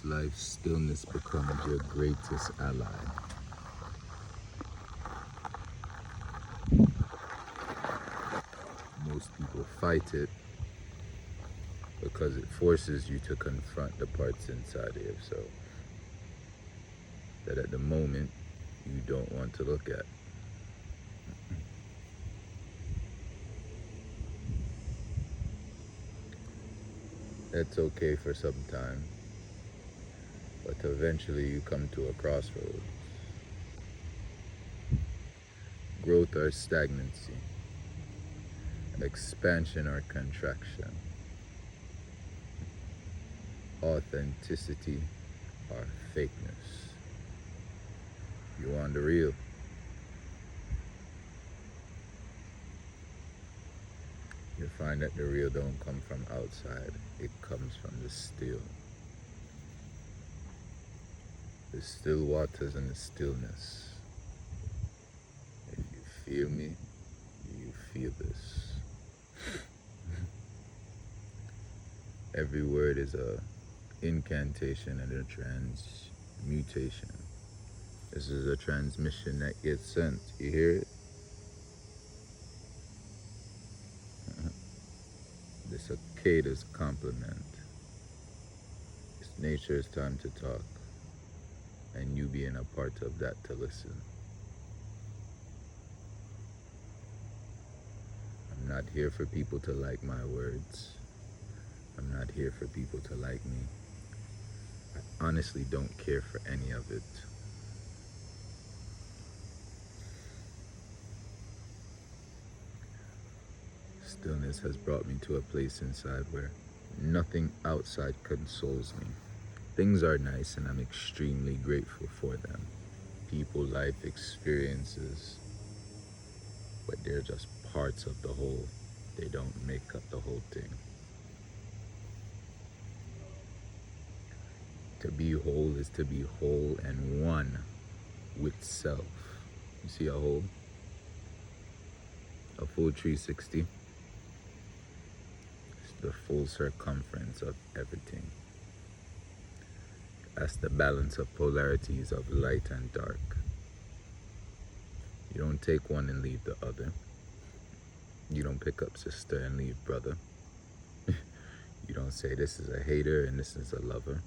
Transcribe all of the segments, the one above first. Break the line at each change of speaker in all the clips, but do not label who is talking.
this life, stillness becomes your greatest ally. Most people fight it because it forces you to confront the parts inside of yourself that at the moment you don't want to look at. That's okay for some time, but eventually you come to a crossroads. Growth or stagnancy, expansion or contraction, authenticity or fakeness. You want the real. You find that the real don't come from outside, it comes from the still. The still waters and the stillness. If you feel me, you feel this. Every word is a incantation and a transmutation. This is a transmission that gets sent. You hear it? The cicadas compliment. It's nature's time to talk, and you being a part of that to listen. I'm not here for people to like my words. I'm not here for people to like me. I honestly don't care for any of it. Stillness has brought me to a place inside where nothing outside consoles me. Things are nice and I'm extremely grateful for them. People, life, experiences, but they're just parts of the whole. They don't make up the whole thing. To be whole is to be whole and one with self. You see a whole? A full 360. The full circumference of everything. That's the balance of polarities of light and dark. You don't take one and leave the other. You don't pick up sister and leave brother. You don't say this is a hater and this is a lover.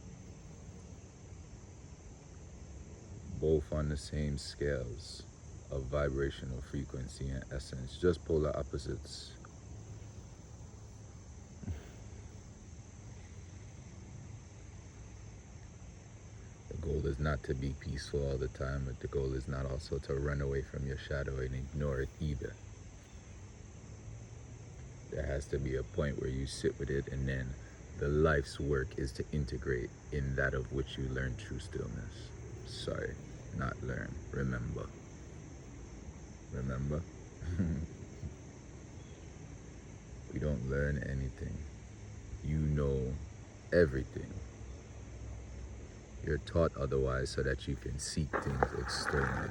Both on the same scales of vibrational frequency and essence, just polar opposites. The goal is not to be peaceful all the time, but the goal is not also to run away from your shadow and ignore it either. There has to be a point where you sit with it, and then the life's work is to integrate in that of which you learn true stillness. Sorry, not learn, remember. Remember? We don't learn anything. You know everything. You're taught otherwise so that you can seek things externally.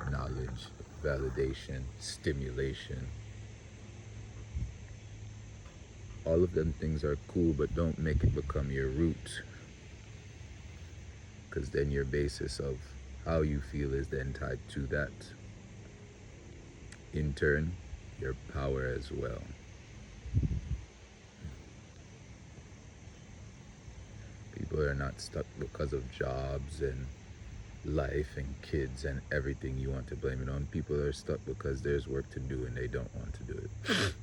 Knowledge, validation, stimulation. All of them things are cool, but don't make it become your root. Because then your basis of how you feel is then tied to that. In turn, your power as well. People are not stuck because of jobs and life and kids and everything you want to blame it on. People are stuck because there's work to do and they don't want to do it.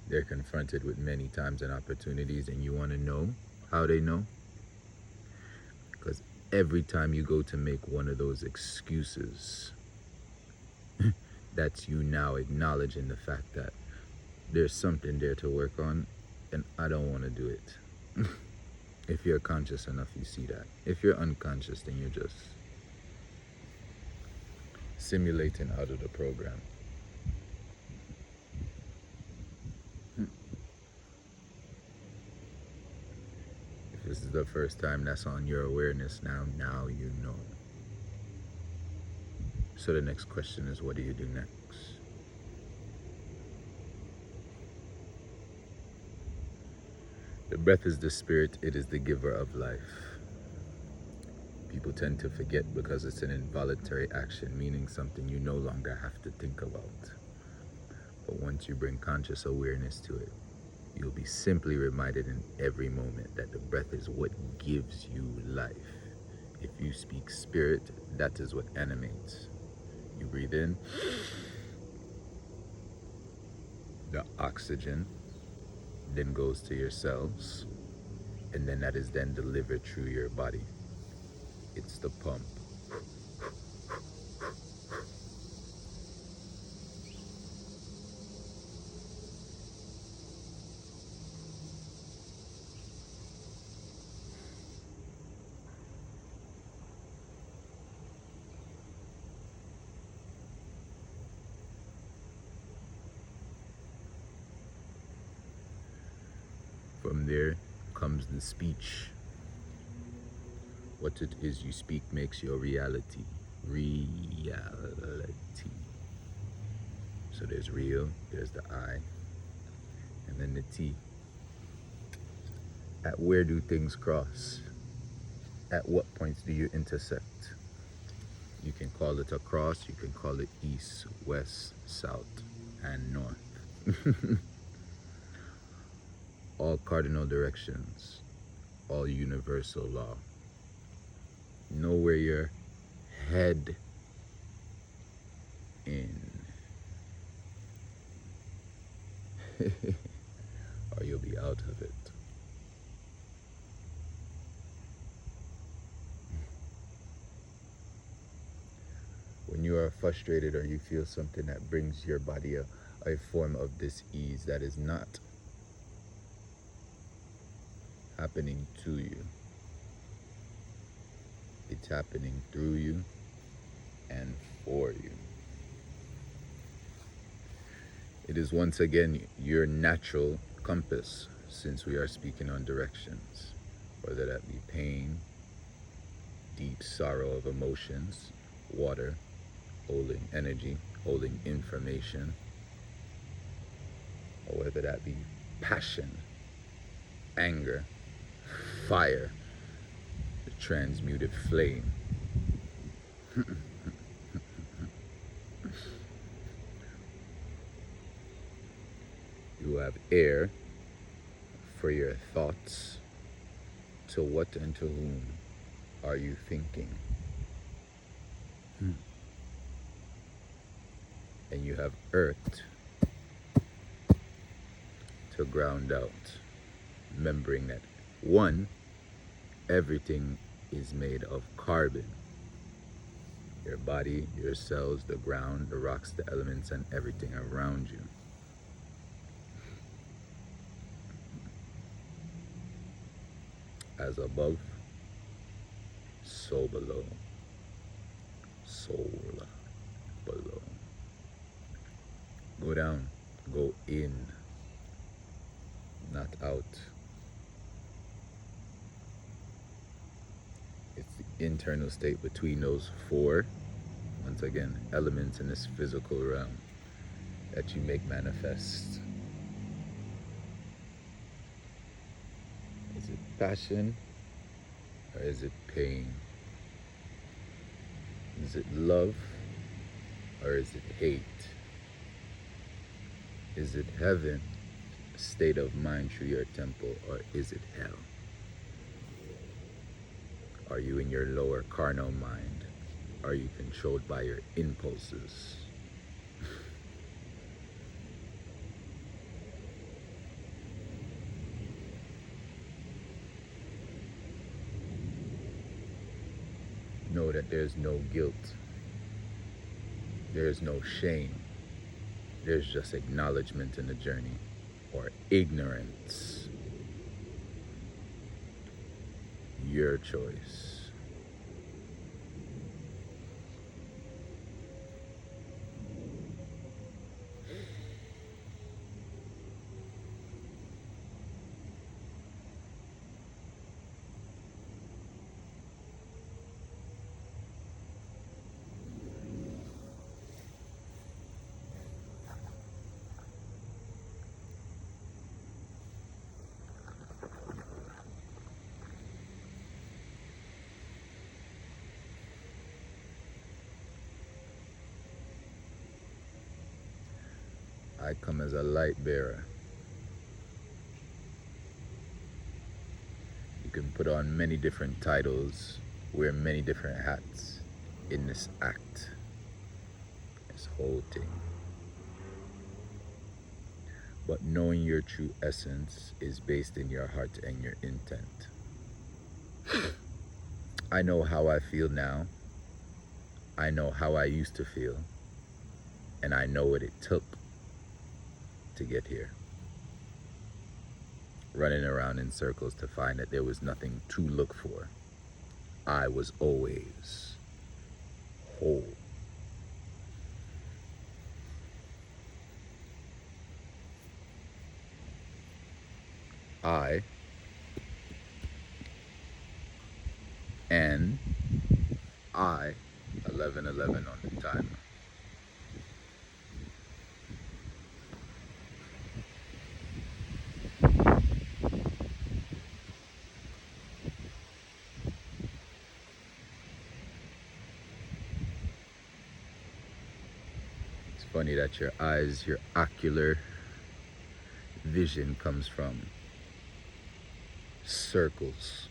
They're confronted with many times and opportunities, and you want to know how they know? Because every time you go to make one of those excuses, that's you now acknowledging the fact that there's something there to work on and I don't want to do it. If you're conscious enough, you see that. If you're unconscious, then you're just simulating out of the program. If this is the first time that's on your awareness now you know. So the next question is, what do you do next? The breath is the spirit, it is the giver of life. People tend to forget because it's an involuntary action, meaning something you no longer have to think about. But once you bring conscious awareness to it, you'll be simply reminded in every moment that the breath is what gives you life. If you speak spirit, that is what animates. You breathe in the oxygen, then goes to your cells, and then that is then delivered through your body. It's the pump. From there comes the speech. What it is you speak makes your reality. Reality. So there's real, there's the I, and then the T. At where do things cross? At what points do you intersect? You can call it a cross, you can call it east, west, south, and north. All cardinal directions, all universal law. Know where your head in. Or you'll be out of it. When you are frustrated or you feel something that brings your body a form of dis-ease that is not happening to you, it's happening through you and for you. It is once again your natural compass, since we are speaking on directions, whether that be pain, deep sorrow of emotions, water, holding energy, holding information, or whether that be passion, anger, fire, the transmuted flame. You have air for your thoughts. To what and to whom are you thinking? And you have earth to ground out, remembering that one, everything is made of carbon. Your body, your cells, the ground, the rocks, the elements, and everything around you. As above, so below. Soul below. Go down, go in, not out. It's the internal state between those four, once again, elements in this physical realm that you make manifest. Is it passion or is it pain? Is it love or is it hate? Is it heaven, a state of mind through your temple, or is it hell? Are you in your lower carnal mind? Are you controlled by your impulses? Know that there's no guilt. There's no shame. There's just acknowledgement in the journey, or ignorance. Your choice. I come as a light bearer. You can put on many different titles, wear many different hats in this act, this whole thing. But knowing your true essence is based in your heart and your intent. I know how I feel now. I know how I used to feel. And I know what it took to get here. Running around in circles to find that there was nothing to look for. I was always whole. I and I 11:11 on the timer. It's funny that your eyes, your ocular vision comes from circles.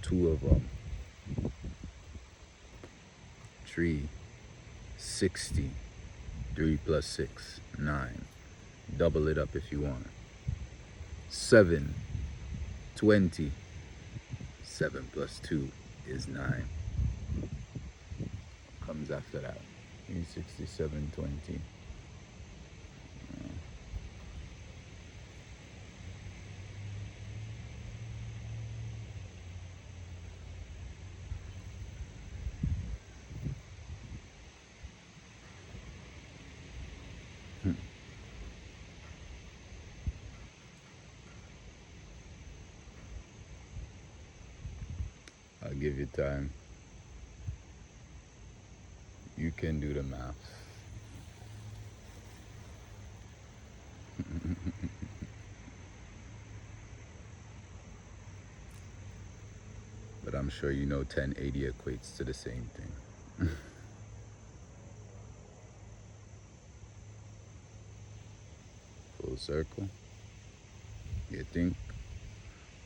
Two of them. 360. 3 plus 6, 9. Double it up if you want. 7, 20. 7 plus 2 is 9. What comes after that? 367, 20. I'll give you time. You can do the math. But I'm sure you know 1080 equates to the same thing. Full circle. You think?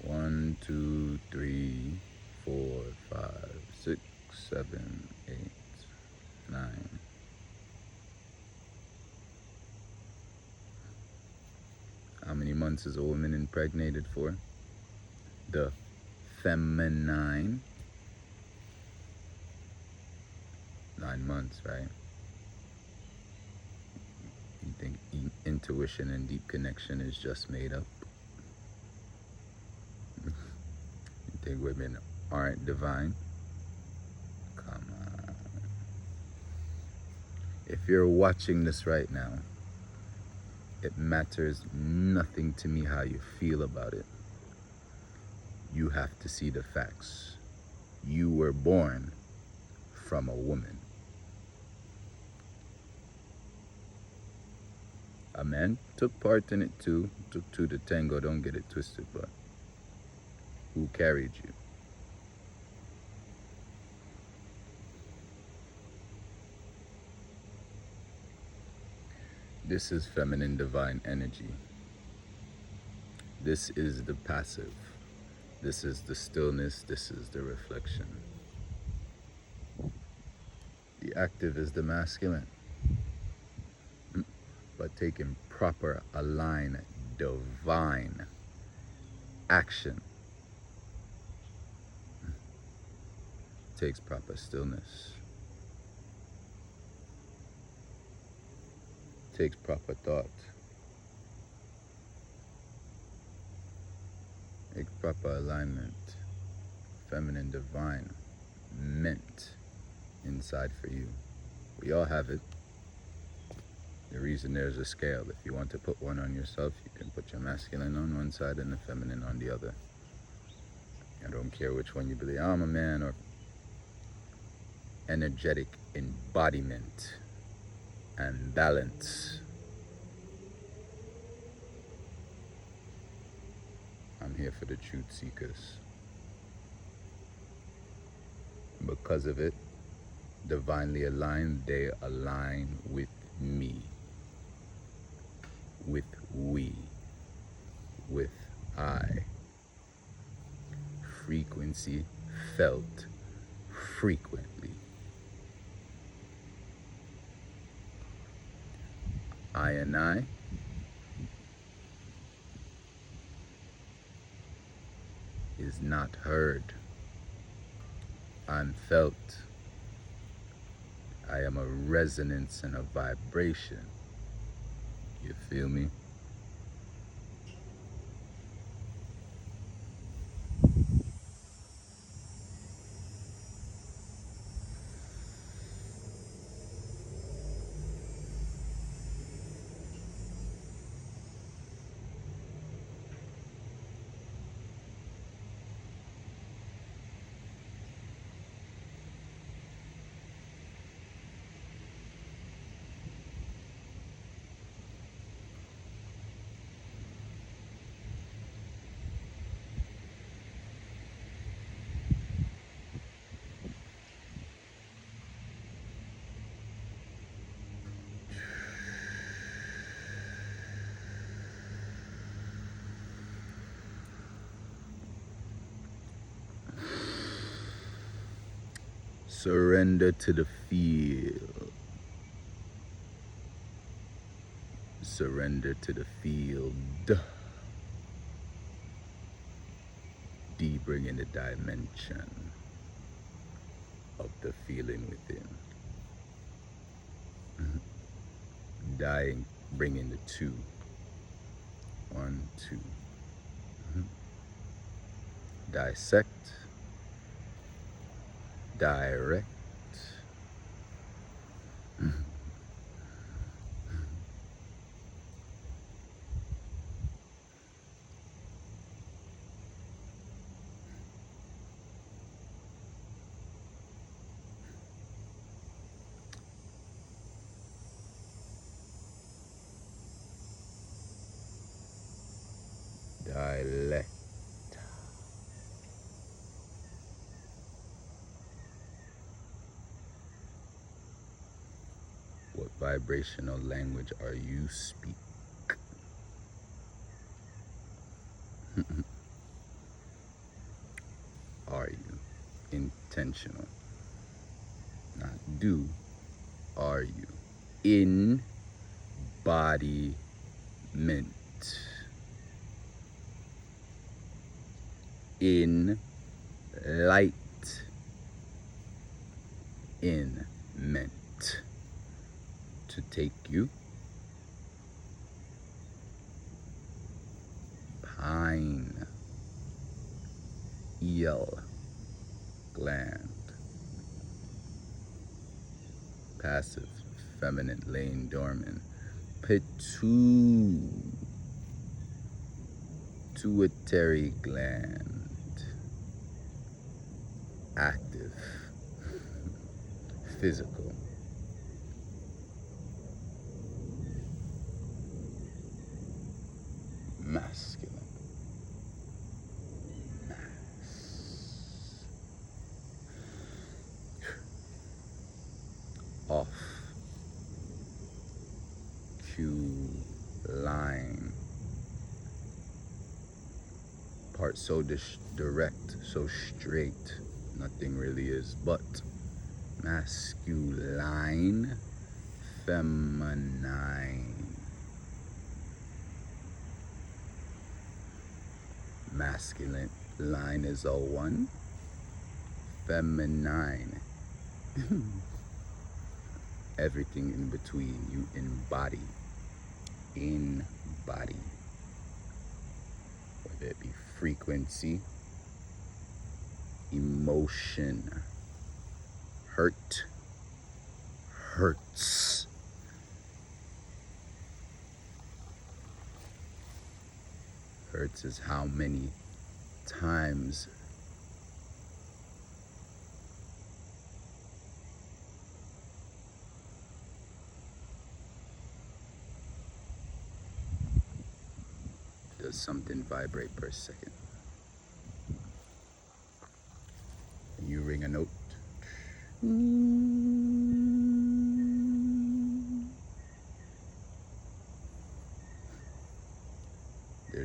1, 2, 3, 4, 5, 6, 7, 8, 9. How many months is a woman impregnated for? The feminine. 9 months, right? You think intuition and deep connection is just made up? You think women aren't divine? Come on. If you're watching this right now, it matters nothing to me how you feel about it. You have to see the facts. You were born from a woman. A man took part in it too. Took two to tango, don't get it twisted, but who carried you? This is feminine divine energy. This is the passive. This is the stillness. This is the reflection. The active is the masculine. But taking proper, aligned, divine action takes proper stillness. Takes proper thought. Takes proper alignment. Feminine divine meant inside for you. We all have it. The reason there's a scale. If you want to put one on yourself, you can put your masculine on one side and the feminine on the other. I don't care which one you believe. I'm a man, or energetic embodiment and balance. I'm here for the truth seekers. Because of it, Divinely aligned, they align with me, with we, with I. Frequency felt frequently. I and I is not heard. I'm felt. I am a resonance and a vibration. You feel me? Surrender to the feel. Surrender to the field. D bringing the dimension of the feeling within. Dying, bringing the two. 1, 2. Dissect. Direct. Dialect. What vibrational language are you speak? Are you intentional? Not do, are you? Embodiment. In-light-in-ment. To take you. Pine. Eel. Gland. Passive, feminine, laying dormant. Pituitary gland. Active. Physical. Masculine. Off. Cue line. Part so direct, so straight, nothing really is but masculine, feminine. Masculine line is a 1, feminine. Everything in between, you embody. Whether it be frequency, emotion, hurts. Hurts is how many times does something vibrate per second. You ring a note.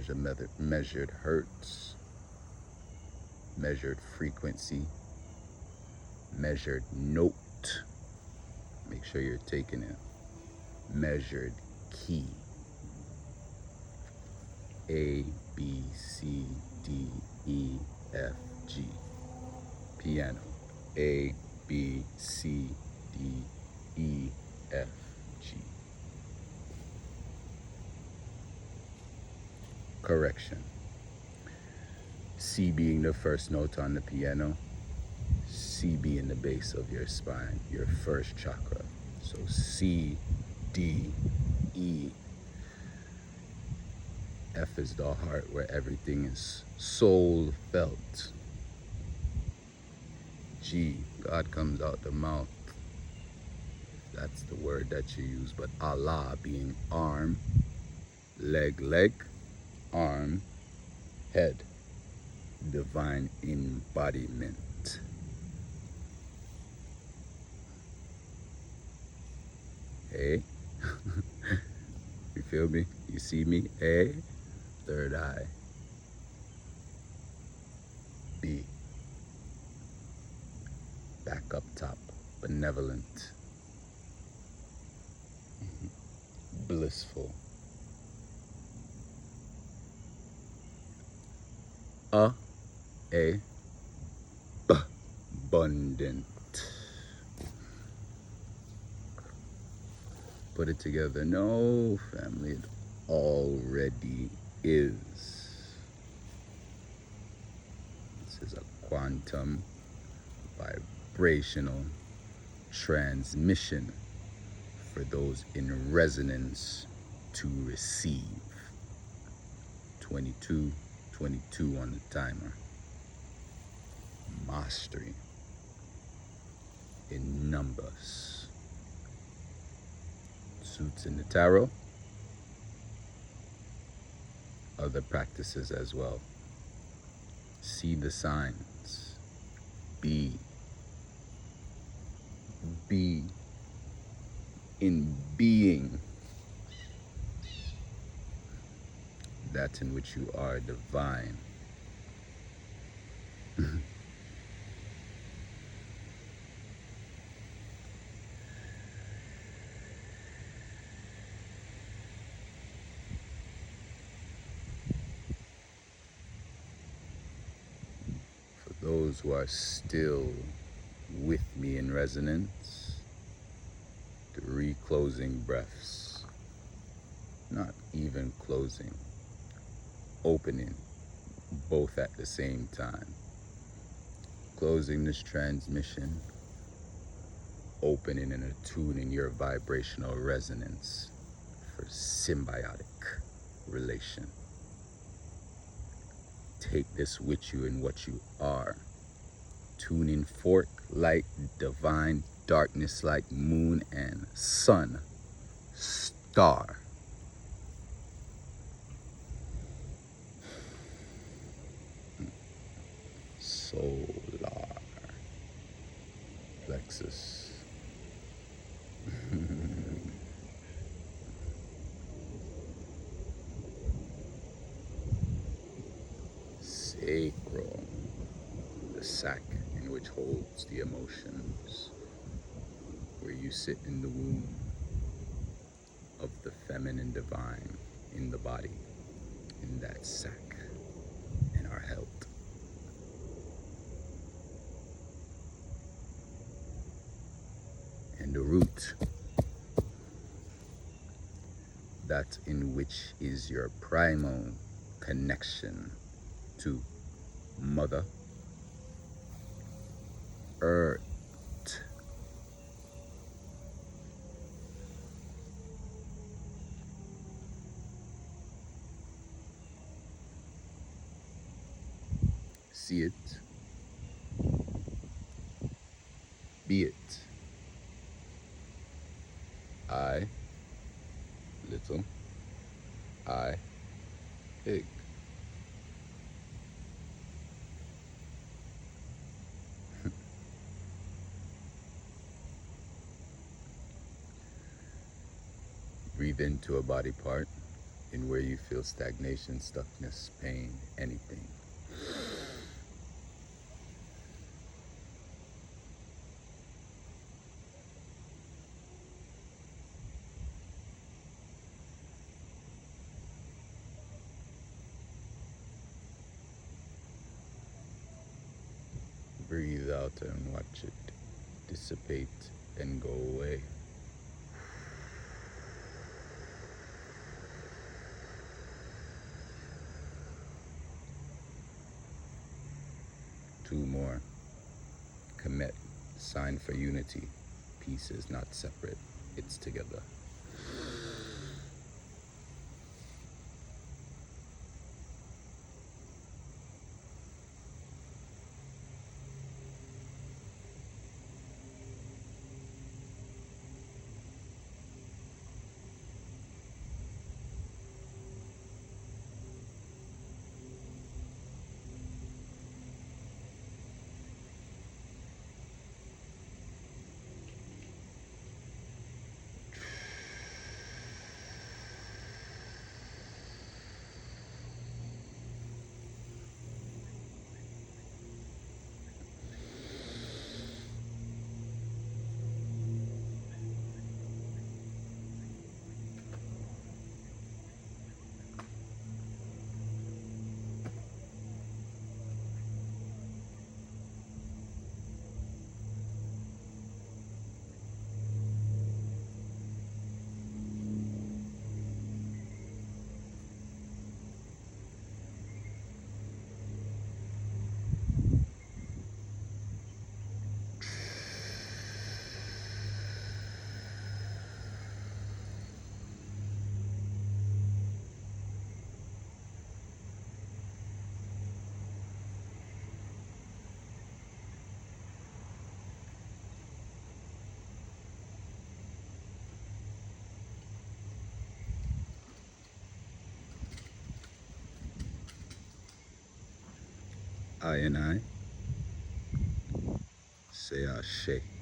There's a measured hertz, measured frequency, measured note. Make sure you're taking it. Measured key. A, B, C, D, E, F, G. Piano. A, B, C, D, E, F, G. Correction. C being the first note on the piano, C being the base of your spine, your first chakra. So C, D, E. F is the heart, where everything is soul felt. G, God comes out the mouth. That's the word that you use. But Allah being arm, leg, arm, head. Divine embodiment. Hey? You feel me? You see me? A, third eye. B, back up top, benevolent, blissful. A, abundant. Put it together. No, family, it already is. This is a quantum vibrational transmission for those in resonance to receive. 22 on the timer. Mastery in numbers. Suits in the tarot. Other practices as well. See the signs. Be in being that in which you are divine. For those who are still with me in resonance, 3 closing breaths. Not even closing, opening, both at the same time. Closing this transmission, opening and attuning your vibrational resonance for symbiotic relation. Take this with you in what you are. Tune in fork, light, divine, darkness like moon and sun, star. Solar plexus. Sacral, the sac in which holds the emotions, where you sit in the womb of the feminine divine in the body, in that sac, in our health. And the root, that in which is your primal connection to Mother Earth. See it, be it. I, little, I, big. Breathe into a body part, in where you feel stagnation, stuckness, pain, anything. Breathe out and watch it dissipate and go away. Two more. Commit. Sign for unity. Peace is not separate. It's together. I and I say Ashe.